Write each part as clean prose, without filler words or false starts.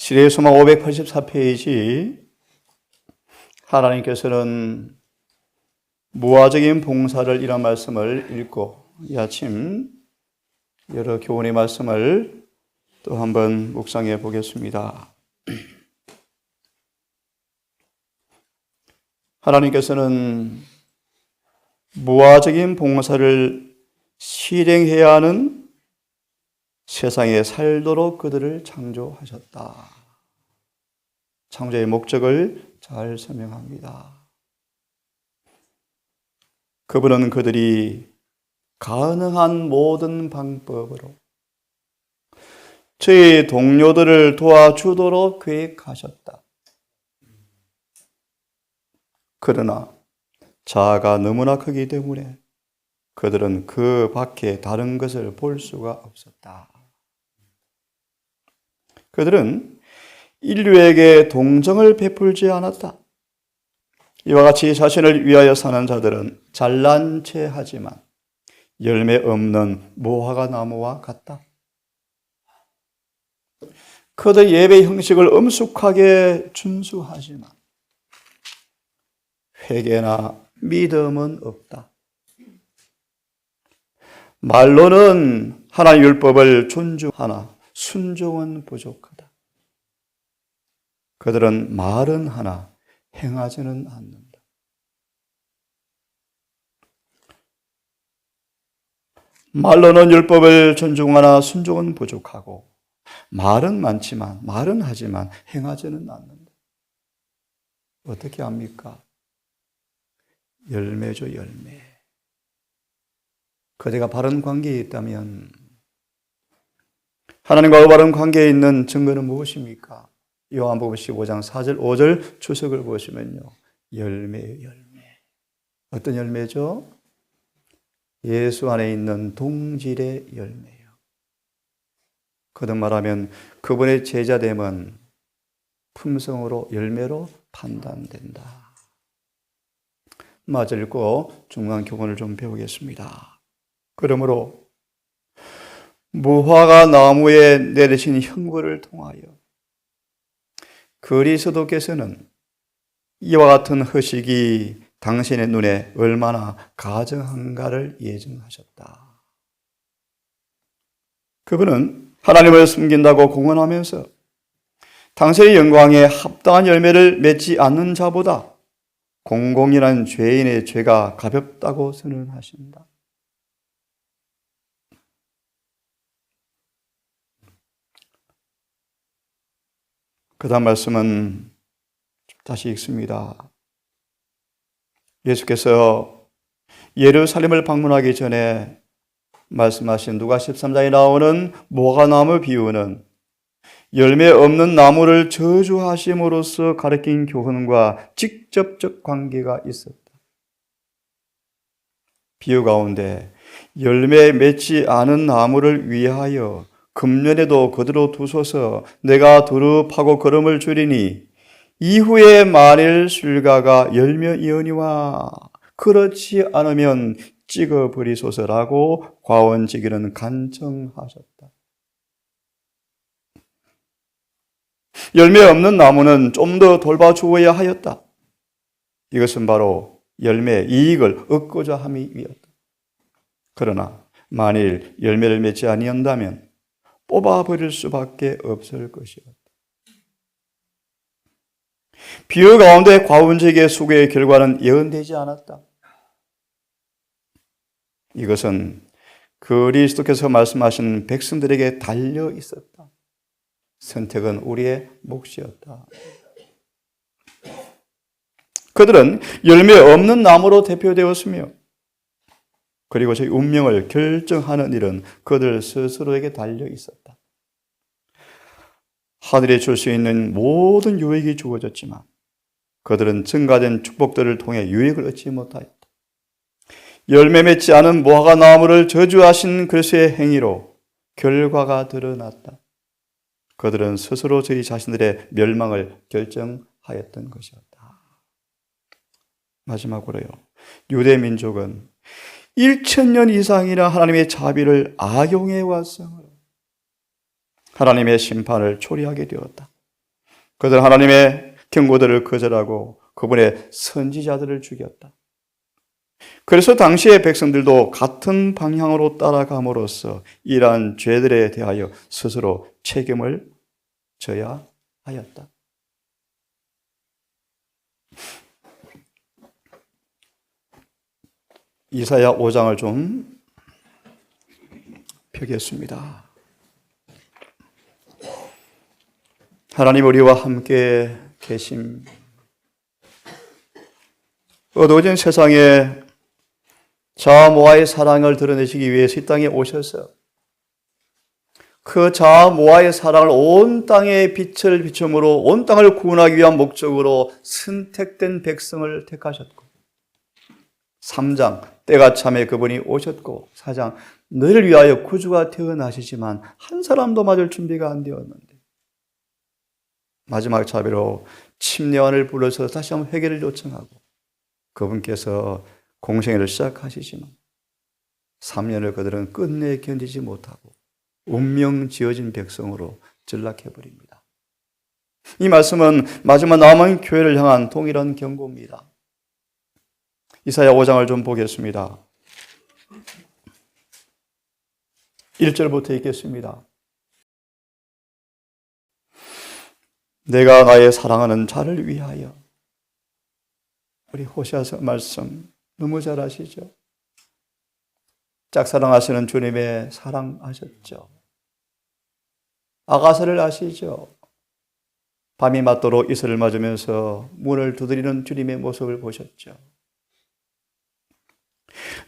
시대의 소망 584페이지. 하나님께서는 무화적인 봉사를 이란 말씀을 읽고 이 아침 여러 교훈의 말씀을 또 한번 묵상해 보겠습니다. 하나님께서는 무화적인 봉사를 실행해야 하는 세상에 살도록 그들을 창조하셨다. 창조의 목적을 잘 설명합니다. 그분은 그들이 가능한 모든 방법으로 저희 동료들을 도와주도록 계획하셨다. 그러나 자아가 너무나 크기 때문에 그들은 그 밖에 다른 것을 볼 수가 없었다. 그들은 인류에게 동정을 베풀지 않았다. 이와 같이 자신을 위하여 사는 자들은 잘난 체 하지만 열매 없는 무화과 나무와 같다. 그들 예배 형식을 엄숙하게 준수하지만 회개나 믿음은 없다. 말로는 하나님 율법을 존중하나 순종은 부족하다. 그들은 말은 하나 행하지는 않는다. 말로는 율법을 존중하나 순종은 부족하고 말은 많지만 말은 하지만 행하지는 않는다. 어떻게 합니까? 열매죠, 열매. 그대가 바른 관계에 있다면 하나님과 바른 관계에 있는 증거는 무엇입니까? 요한복음 15장 4절 5절 주석을 보시면요, 열매예요, 열매. 어떤 열매죠? 예수 안에 있는 동질의 열매예요. 거듭 말하면 그분의 제자됨은 품성으로 열매로 판단된다. 마저 읽고 중간 교훈을 좀 배우겠습니다. 그러므로 무화과 나무에 내리신 형벌을 통하여 그리스도께서는 이와 같은 허식이 당신의 눈에 얼마나 가증한가를 예증하셨다. 그분은 하나님을 숨긴다고 공언하면서 당신의 영광에 합당한 열매를 맺지 않는 자보다 공공이란 죄인의 죄가 가볍다고 선언하신다. 그 다음 말씀은 다시 읽습니다. 예수께서 예루살렘을 방문하기 전에 말씀하신 누가 13장에 나오는 무화과나무 비유는 열매 없는 나무를 저주하심으로써 가르친 교훈과 직접적 관계가 있었다. 비유 가운데 열매 맺지 않은 나무를 위하여 금년에도 그대로 두소서 내가 두릅하고 걸음을 줄이니 이후에 만일 술가가 열매이으니와 그렇지 않으면 찍어버리소서라고 과원지기는 간청하셨다. 열매 없는 나무는 좀 더 돌봐주어야 하였다. 이것은 바로 열매 이익을 얻고자 함이 위였다. 그러나 만일 열매를 맺지 아니한다면 뽑아버릴 수밖에 없을 것이었다. 비유 가운데 과원직의 수고의 결과는 예언되지 않았다. 이것은 그리스도께서 말씀하신 백성들에게 달려 있었다. 선택은 우리의 몫이었다. 그들은 열매 없는 나무로 대표되었으며 그리고 저희 운명을 결정하는 일은 그들 스스로에게 달려 있었다. 하늘에 줄 수 있는 모든 유익이 주어졌지만 그들은 증가된 축복들을 통해 유익을 얻지 못하였다. 열매 맺지 않은 무화과 나무를 저주하신 그리스도의 행위로 결과가 드러났다. 그들은 스스로 저희 자신들의 멸망을 결정하였던 것이었다. 마지막으로요, 유대 민족은 1000년 이상이나 하나님의 자비를 악용해 왔으므로 하나님의 심판을 초래하게 되었다. 그들 하나님의 경고들을 거절하고 그분의 선지자들을 죽였다. 그래서 당시의 백성들도 같은 방향으로 따라감으로써 이러한 죄들에 대하여 스스로 책임을 져야 하였다. 이사야 5장을 좀 펴겠습니다. 하나님 우리와 함께 계심. 어두워진 세상에 자아 모아의 사랑을 드러내시기 위해서 이 땅에 오셔서 그 자아 모아의 사랑을 온 땅의 빛을 비춤으로 온 땅을 구원하기 위한 목적으로 선택된 백성을 택하셨고 3장 때가 참에 그분이 오셨고 4장 너희를 위하여 구주가 태어나시지만 한 사람도 맞을 준비가 안 되었는데 마지막 차비로 침례원을 불러서 다시 한번 회개를 요청하고 그분께서 공생애를 시작하시지만 3년을 그들은 끝내 견디지 못하고 운명 지어진 백성으로 전락해버립니다. 이 말씀은 마지막 남은 교회를 향한 동일한 경고입니다. 이사야 5장을 좀 보겠습니다. 1절부터 읽겠습니다. 내가 나의 사랑하는 자를 위하여. 우리 호시아서 말씀 너무 잘 아시죠? 짝사랑하시는 주님의 사랑하셨죠. 아가서를 아시죠? 밤이 맞도록 이슬을 맞으면서 문을 두드리는 주님의 모습을 보셨죠.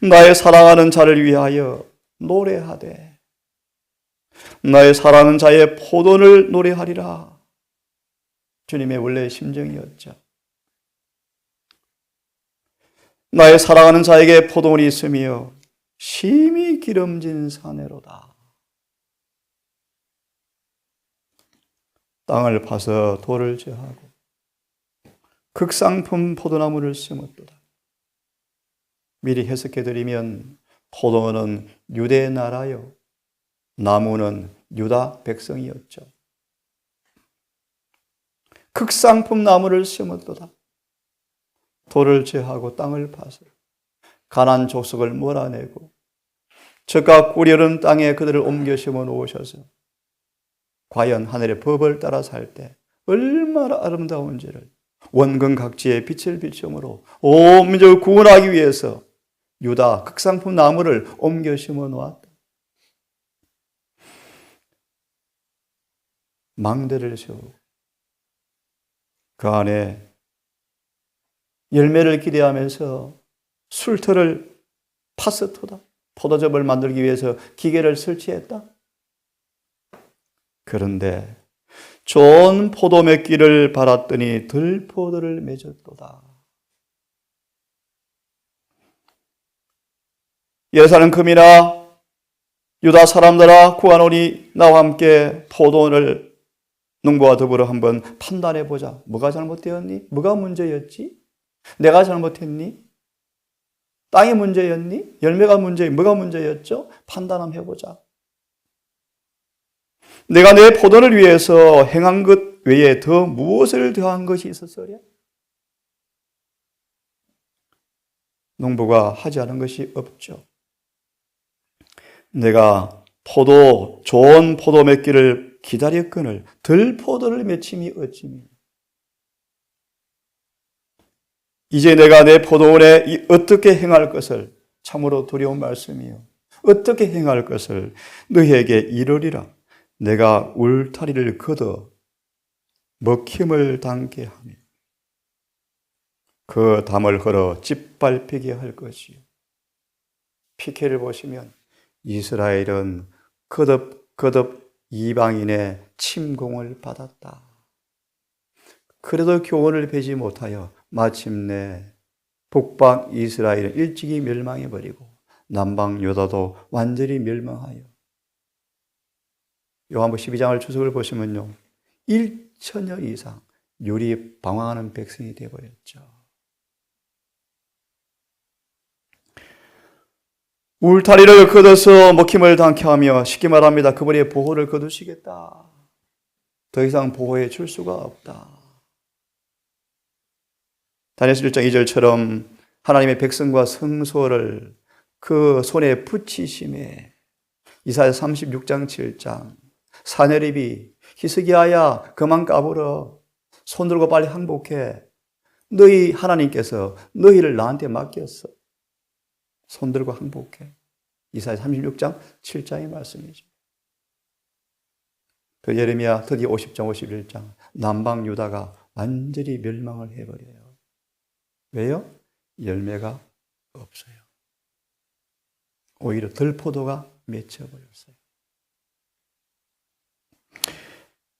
나의 사랑하는 자를 위하여 노래하되 나의 사랑하는 자의 포도를 노래하리라. 주님의 원래의 심정이었죠. 나의 사랑하는 자에게 포도원이 있으며 심히 기름진 사내로다. 땅을 파서 돌을 제하고 극상품 포도나무를 심었도다. 미리 해석해드리면 포도원은 유대 나라요, 나무는 유다 백성이었죠. 극상품 나무를 심었도다. 돌을 제하고 땅을 파서 가나안 족속을 몰아내고 저가 꿀여름 땅에 그들을 옮겨 심어 놓으셔서 과연 하늘의 법을 따라 살 때 얼마나 아름다운지를 원근 각지의 빛을 비춤으로 온 민족을 구원하기 위해서 유다 극상품 나무를 옮겨 심어 놓았다. 망대를 세우고 그 안에 열매를 기대하면서 술터를 파스토다. 포도즙을 만들기 위해서 기계를 설치했다. 그런데 좋은 포도 맺기를 바랐더니 들포도를 맺었도다. 예루살렘 금이나 유다 사람들아 구하노니 나와 함께 포도원을 농부와 더불어 한번 판단해 보자. 뭐가 잘못되었니? 뭐가 문제였지? 내가 잘못했니? 땅이 문제였니? 열매가 문제였니? 뭐가 문제였죠? 판단 한번 해보자. 내가 내 포도를 위해서 행한 것 외에 더 무엇을 더한 것이 있었으랴? 농부가 하지 않은 것이 없죠. 내가 좋은 포도 맺기를 기다렸거늘 들포도를 맺힘이 어찌며 이제 내가 내 포도원에 어떻게 행할 것을 참으로 두려운 말씀이요. 어떻게 행할 것을 너희에게 이르리라. 내가 울타리를 걷어 먹힘을 당케 하며 그 담을 걸어 짓밟히게 할 것이요. 피케를 보시면 이스라엘은 거듭 이방인의 침공을 받았다. 그래도 교훈을 배지 못하여 마침내 북방 이스라엘은 일찍이 멸망해버리고 남방 유다도 완전히 멸망하여 요한복음 12장을 추석을 보시면요 1천여 이상 유리 방황하는 백성이 되어버렸죠. 울타리를 걷어서 먹힘을 당케 하며 쉽게 말합니다. 그분의 보호를 거두시겠다. 더 이상 보호해 줄 수가 없다. 다니엘 1장 2절처럼 하나님의 백성과 성소를 그 손에 붙이심에 이사야 36장 7장 사내립이 히스기야야 그만 까불어 손 들고 빨리 항복해 너희 하나님께서 너희를 나한테 맡겼어 손 들고 항복해 이사야 36장 7장의 말씀이죠. 그 예레미야 특히 50장 51장 남방 유다가 완전히 멸망을 해버려요. 왜요? 열매가 없어요. 오히려 들포도가 맺혀버렸어요.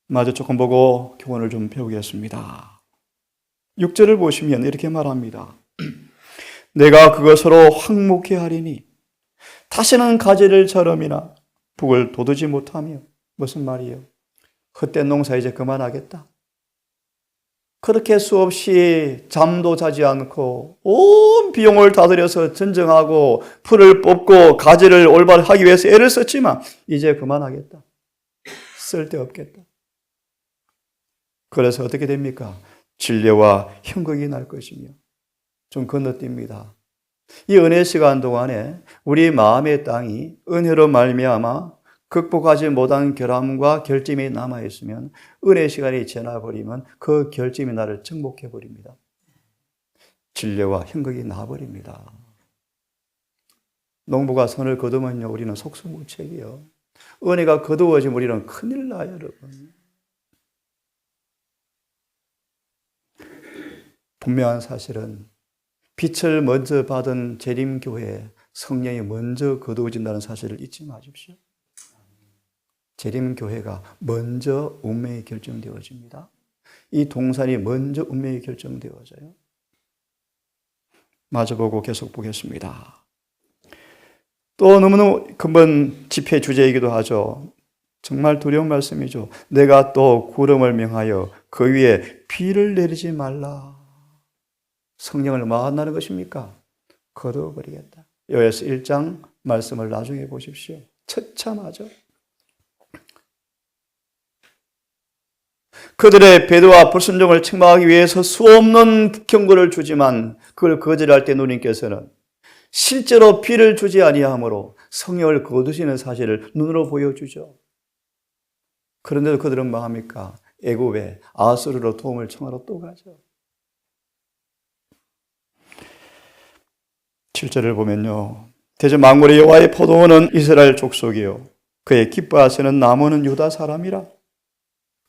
마저 조금 보고 교훈을 좀 배우겠습니다. 6절을 보시면 이렇게 말합니다. 내가 그것으로 황무케 하리니 다시는 가지를 저름이나 북을 돋우지 못하며 무슨 말이에요? 헛된 농사 이제 그만하겠다. 그렇게 수없이 잠도 자지 않고 온 비용을 다 들여서 전정하고 풀을 뽑고 가지를 올바로 하기 위해서 애를 썼지만 이제 그만하겠다. 쓸데없겠다. 그래서 어떻게 됩니까? 진례와 형극이 날 것이며 좀 건너뜁니다. 이 은혜 시간 동안에 우리 마음의 땅이 은혜로 말미암아 극복하지 못한 결함과 결점이 남아있으면 은혜 시간이 지나버리면 그 결점이 나를 정복해버립니다. 진례와 형극이 나버립니다. 농부가 선을 거두면요 우리는 속수무책이요. 은혜가 거두어지면 우리는 큰일 나요 여러분. 분명한 사실은 빛을 먼저 받은 재림교회에 성령이 먼저 거두어진다는 사실을 잊지 마십시오. 재림교회가 먼저 운명이 결정되어집니다. 이 동산이 먼저 운명이 결정되어져요. 마저 보고 계속 보겠습니다. 또 너무너무 근본 집회 주제이기도 하죠. 정말 두려운 말씀이죠. 내가 또 구름을 명하여 그 위에 비를 내리지 말라. 성령을 뭐 한다는 것입니까? 거두어버리겠다. 요에서 1장 말씀을 나중에 보십시오. 처참하죠. 그들의 배도와 불순종을 책망하기 위해서 수없는 경고를 주지만 그걸 거절할 때 누님께서는 실제로 비를 주지 아니하므로 성령을 거두시는 사실을 눈으로 보여주죠. 그런데도 그들은 뭐 합니까? 애굽에 아수르로 도움을 청하러 또 가죠. 7절을 보면요. 대저 만군의 여호와의 포도원은 이스라엘 족속이요 그의 기뻐하시는 나무는 유다 사람이라.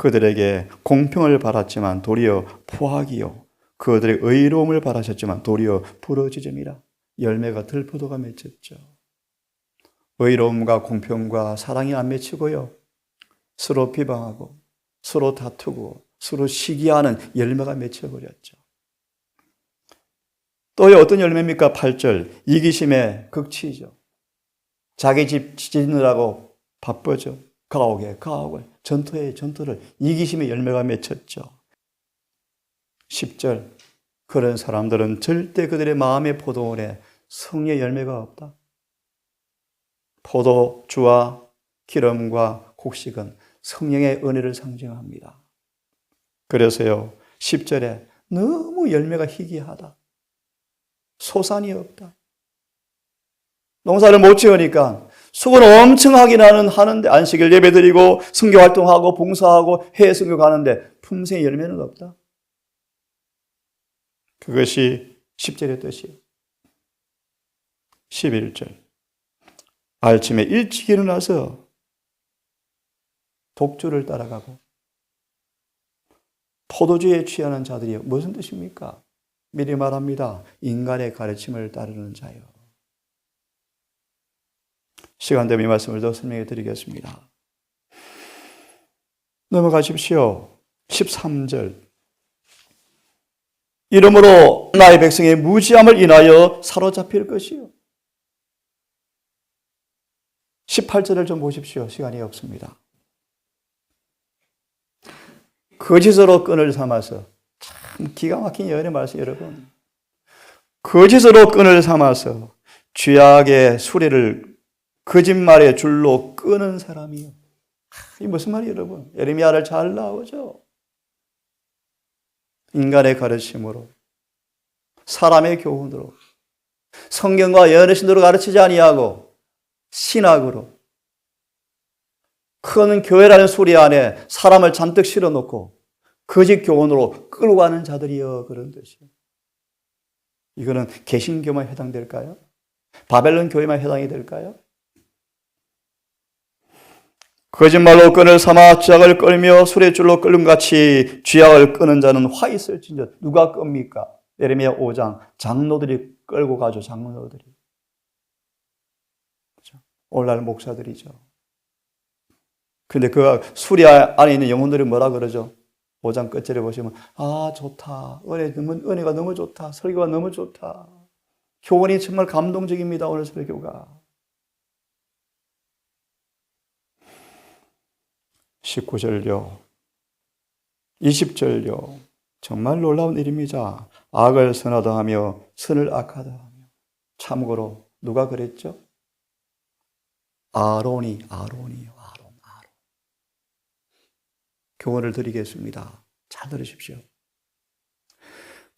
그들에게 공평을 바랐지만 도리어 포악이요 그들의 의로움을 바라셨지만 도리어 부러지점이라. 열매가 들포도가 맺혔죠. 의로움과 공평과 사랑이 안 맺히고요 서로 비방하고 서로 다투고 서로 시기하는 열매가 맺혀버렸죠. 또 어떤 열매입니까? 8절 이기심의 극치죠. 자기 집 지느라고 바쁘죠. 가옥에 가옥을 전투에 전투를 이기심의 열매가 맺혔죠. 10절 그런 사람들은 절대 그들의 마음의 포도원에 성령의 열매가 없다. 포도주와 기름과 곡식은 성령의 은혜를 상징합니다. 그래서요 10절에 너무 열매가 희귀하다. 소산이 없다. 농사를 못 지으니까 수고는 엄청 하긴 하는데 안식일 예배드리고 선교활동하고 봉사하고 해외 선교 가는데 품새의 열매는 없다. 그것이 10절의 뜻이에요. 11절 아침에 일찍 일어나서 독주를 따라가고 포도주에 취하는 자들이요. 무슨 뜻입니까? 미리 말합니다. 인간의 가르침을 따르는 자요. 시간 되면 이 말씀을 더 설명해 드리겠습니다. 넘어가십시오. 13절 이러므로 나의 백성의 무지함을 인하여 사로잡힐 것이요. 18절을 좀 보십시오. 시간이 없습니다. 거짓으로 끈을 삼아서 참 기가 막힌 여인의 말씀 여러분. 거짓으로 끈을 삼아서 죄악의 수레를 거짓말의 줄로 끄는 사람이요. 이 무슨 말이에요, 여러분? 예레미야를 잘 나오죠. 인간의 가르침으로, 사람의 교훈으로, 성경과 예언의 신도로 가르치지 아니하고 신학으로, 큰 교회라는 소리 안에 사람을 잔뜩 실어놓고 거짓 교훈으로 끌고 가는 자들이여, 그런 뜻이에요. 이거는 개신교만 해당될까요? 바벨론 교회만 해당이 될까요? 거짓말로 끈을 삼아 쥐약을 끌며 수레줄로 끌음같이 쥐약을 끄는 자는 화 있을진저. 누가 끕니까? 예레미야 5장 장로들이 끌고 가죠. 장로들이. 그렇죠? 오늘날 목사들이죠. 근데 그 수리 안에 있는 영혼들이 뭐라 그러죠? 5장 끝절에 보시면 아 좋다. 은혜가 너무 좋다. 설교가 너무 좋다. 교훈이 정말 감동적입니다. 오늘 설교가. 19절요. 20절요. 정말 놀라운 일입니다. 악을 선하다 하며 선을 악하다 하며. 참고로 누가 그랬죠? 아론이요. 아론. 교훈을 드리겠습니다. 잘 들으십시오.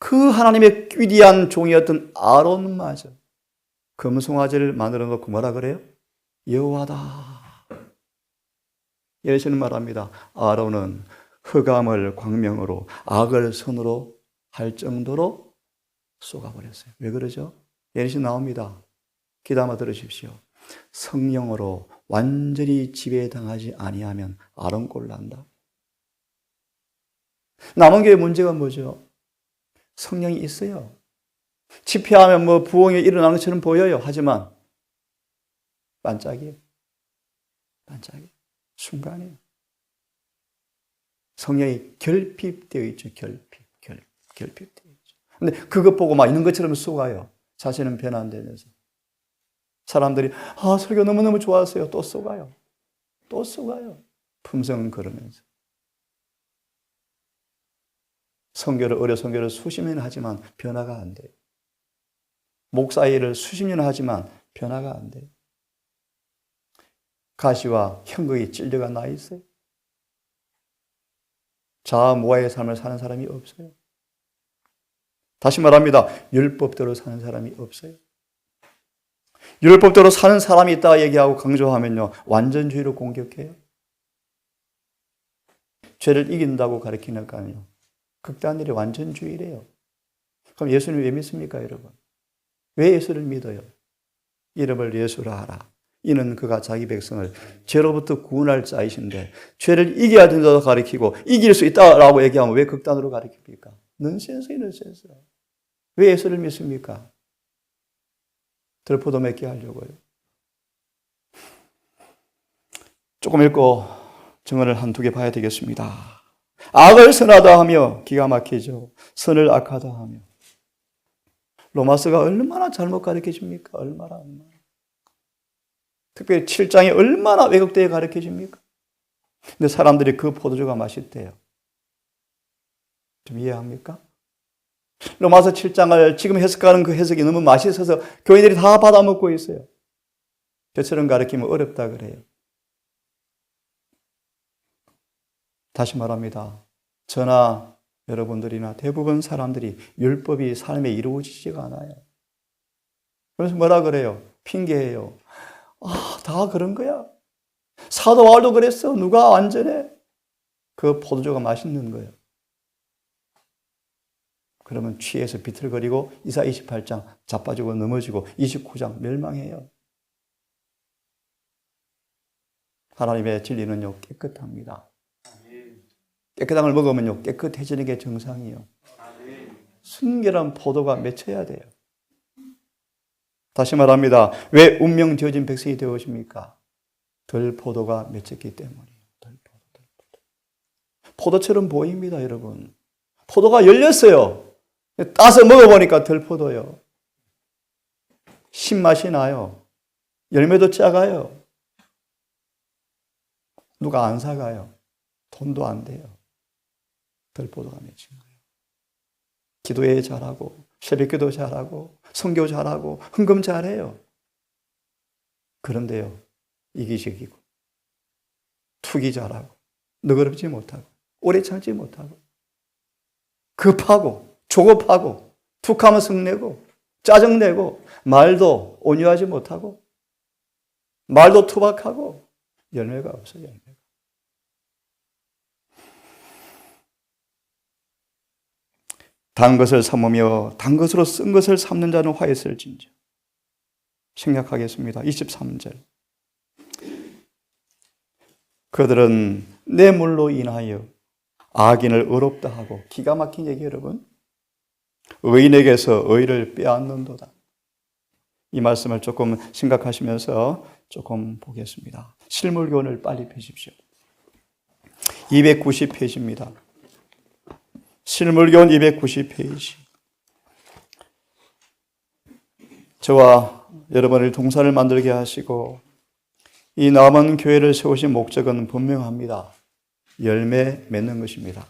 그 하나님의 귀대한 종이었던 아론마저 금송아지를 만들어 놓고 뭐라 그래요? 여호와다. 예수는 말합니다. 아론은 흑암을 광명으로 악을 선으로 할 정도로 쏘가버렸어요. 왜 그러죠? 예수 나옵니다. 귀담아 들으십시오. 성령으로 완전히 지배당하지 아니하면 아론 꼴 난다. 남은 교회 문제가 뭐죠? 성령이 있어요. 집회하면 뭐 부흥이 일어나는 것처럼 보여요. 하지만 반짝이에요. 반짝이에요. 순간이에요. 성령이 결핍되어 있죠. 결핍되어 있죠. 근데 그것 보고 막 있는 것처럼 쏘가요. 자신은 변화 안 되면서. 사람들이 설교 너무너무 좋았어요. 또 쏘가요. 또 쏘가요. 품성은 그러면서. 의료 선교를 수십 년 하지만 변화가 안 돼요. 목사 일을 수십 년 하지만 변화가 안 돼요. 가시와 형극이 찔려가 나 있어요. 자아모아의 삶을 사는 사람이 없어요. 다시 말합니다. 율법대로 사는 사람이 없어요. 율법대로 사는 사람이 있다 얘기하고 강조하면요. 완전주의로 공격해요. 죄를 이긴다고 가르치니까요. 극단일이 완전주의래요. 그럼 예수님 왜 믿습니까, 여러분? 왜 예수를 믿어요? 이름을 예수라 하라. 이는 그가 자기 백성을 죄로부터 구원할 자이신데 죄를 이겨야 된다고 가르치고 이길 수 있다라고 얘기하면 왜 극단으로 가르칩니까? 넌센스예요, 넌센스. 왜 예수를 믿습니까? 들포도 맺게 하려고요. 조금 읽고 증언을 한두 개 봐야 되겠습니다. 악을 선하다 하며 기가 막히죠. 선을 악하다 하며. 로마서가 얼마나 잘못 가르쳐 줍니까? 얼마나. 특별히 7장이 얼마나 왜곡되게 가르쳐 줍니까? 근데 사람들이 그 포도주가 맛있대요. 좀 이해합니까? 로마서 7장을 지금 해석하는 그 해석이 너무 맛있어서 교인들이 다 받아먹고 있어요. 저처럼 가르치면 어렵다 그래요. 다시 말합니다. 저나 여러분들이나 대부분 사람들이 율법이 삶에 이루어지지가 않아요. 그래서 뭐라 그래요? 핑계해요. 다 그런 거야. 사도 바울도 그랬어. 누가 완전해? 그 포도주가 맛있는 거예요. 그러면 취해서 비틀거리고 이사 28장 자빠지고 넘어지고 29장 멸망해요. 하나님의 진리는요 깨끗합니다. 깨끗한 걸 먹으면요 깨끗해지는 게 정상이에요. 순결한 포도가 맺혀야 돼요. 다시 말합니다. 왜 운명 지어진 백성이 되어십니까? 덜 포도가 맺혔기 때문이에요. 덜 포도. 포도처럼 보입니다, 여러분. 포도가 열렸어요. 따서 먹어보니까 덜 포도예요. 신맛이 나요. 열매도 작아요. 누가 안 사가요. 돈도 안 돼요. 덜 포도가 맺힌 거예요. 기도회 잘하고 새벽기도 잘하고 선교 잘하고 헌금 잘해요. 그런데요. 이기적이고 투기 잘하고, 너그럽지 못하고, 오래 참지 못하고, 급하고, 조급하고, 툭하면 성내고, 짜증내고, 말도 온유하지 못하고, 말도 투박하고, 열매가 없어요, 열매가. 단 것을 삼으며 단 것으로 쓴 것을 삼는 자는 화에 있을진저. 생략하겠습니다. 23절. 그들은 뇌물로 인하여 악인을 의롭다 하고, 기가 막힌 얘기 여러분. 의인에게서 의를 빼앗는도다. 이 말씀을 조금 생각하시면서 조금 보겠습니다. 실물교훈을 빨리 펴십시오. 290페이지입니다. 실물교훈 290페이지. 저와 여러분을 동산을 만들게 하시고 이 남은 교회를 세우신 목적은 분명합니다. 열매 맺는 것입니다.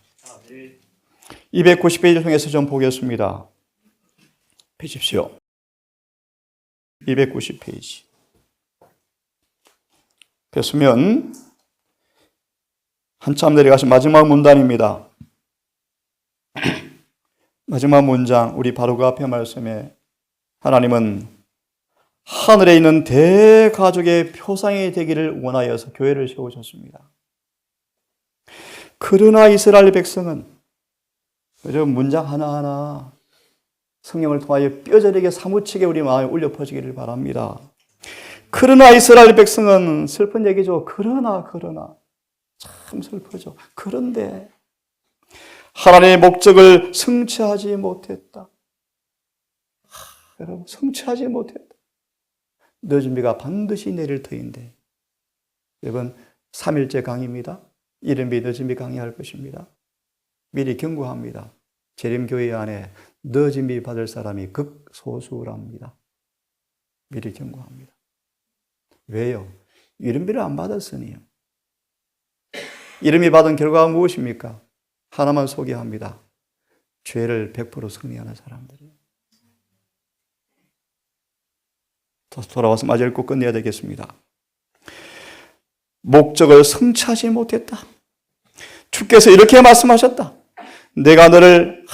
290페이지를 통해서 좀 보겠습니다. 펴십시오. 290페이지. 펴시면 한참 내려가신 마지막 문단입니다. 마지막 문장, 우리 바로 그 앞에 말씀에 하나님은 하늘에 있는 대가족의 표상이 되기를 원하여서 교회를 세우셨습니다. 그러나 이스라엘 백성은 그저 문장 하나하나 성령을 통하여 뼈저리게 사무치게 우리 마음에 울려 퍼지기를 바랍니다. 그러나 이스라엘 백성은, 슬픈 얘기죠. 그러나 참 슬프죠. 그런데 하나님의 목적을 성취하지 못했다. 여러분, 성취하지 못했다. 늦은 비가 반드시 내릴 터인데, 여러분 3일째 강의입니다. 이른비 늦은 비 강의할 것입니다. 미리 경고합니다. 재림교회 안에 늦은 비 받을 사람이 극소수랍니다. 미리 경고합니다. 왜요? 이른비를 안 받았으니요. 이른비 받은 결과가 무엇입니까? 하나만 소개합니다. 죄를 100% 승리하는 사람들이에요. 돌아와서 마저 읽고 끝내야 되겠습니다. 목적을 성취하지 못했다. 주께서 이렇게 말씀하셨다. 내가 너를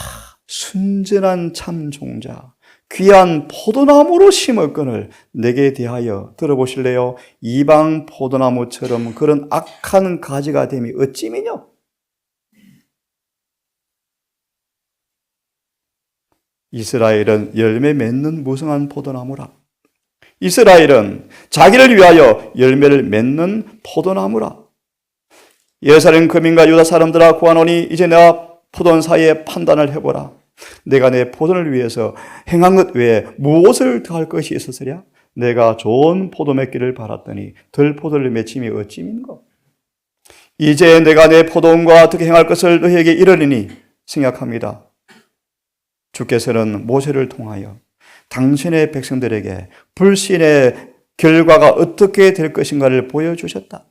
순전한 참 종자, 귀한 포도나무로 심었거늘 내게 대하여 들어보실래요? 이방 포도나무처럼 그런 악한 가지가 됨이 어찌미뇨? 이스라엘은 열매 맺는 무성한 포도나무라. 이스라엘은 자기를 위하여 열매를 맺는 포도나무라. 예루살렘 거민과 유다 사람들아 구하노니 이제 내가 포도원 사이에 판단을 해보라. 내가 내 포도를 위해서 행한 것 외에 무엇을 더할 것이 있었으랴? 내가 좋은 포도 맺기를 바랐더니 덜 포도를 맺힘이 어찌민가? 이제 내가 내 포도원과 어떻게 행할 것을 너희에게 이르리니 생각합니다. 주께서는 모세를 통하여 당신의 백성들에게 불신의 결과가 어떻게 될 것인가를 보여주셨다.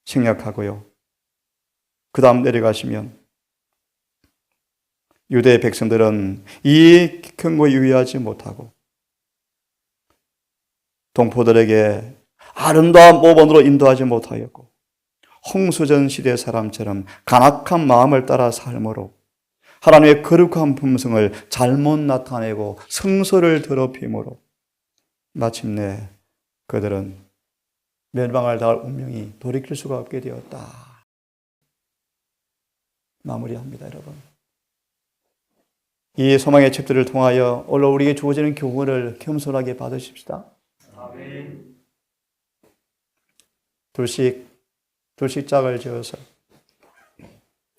생략하고요. 그 다음 내려가시면 유대 백성들은 이 경고에 유의하지 못하고 동포들에게 아름다운 모범으로 인도하지 못하였고 홍수전 시대 사람처럼 간악한 마음을 따라 삶으로 하나님의 거룩한 품성을 잘못 나타내고 성소를 더럽힘으로 마침내 그들은 멸망을 당할 운명이 돌이킬 수가 없게 되었다. 마무리합니다, 여러분. 이 소망의 첩들을 통하여 오늘 우리에게 주어지는 교훈을 겸손하게 받으십시다. 아멘. 둘씩 짝을 지어서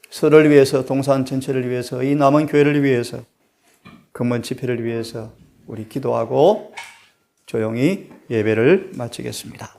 서로를 위해서, 동산 전체를 위해서, 이 남은 교회를 위해서, 금원 집회를 위해서 우리 기도하고 조용히 예배를 마치겠습니다.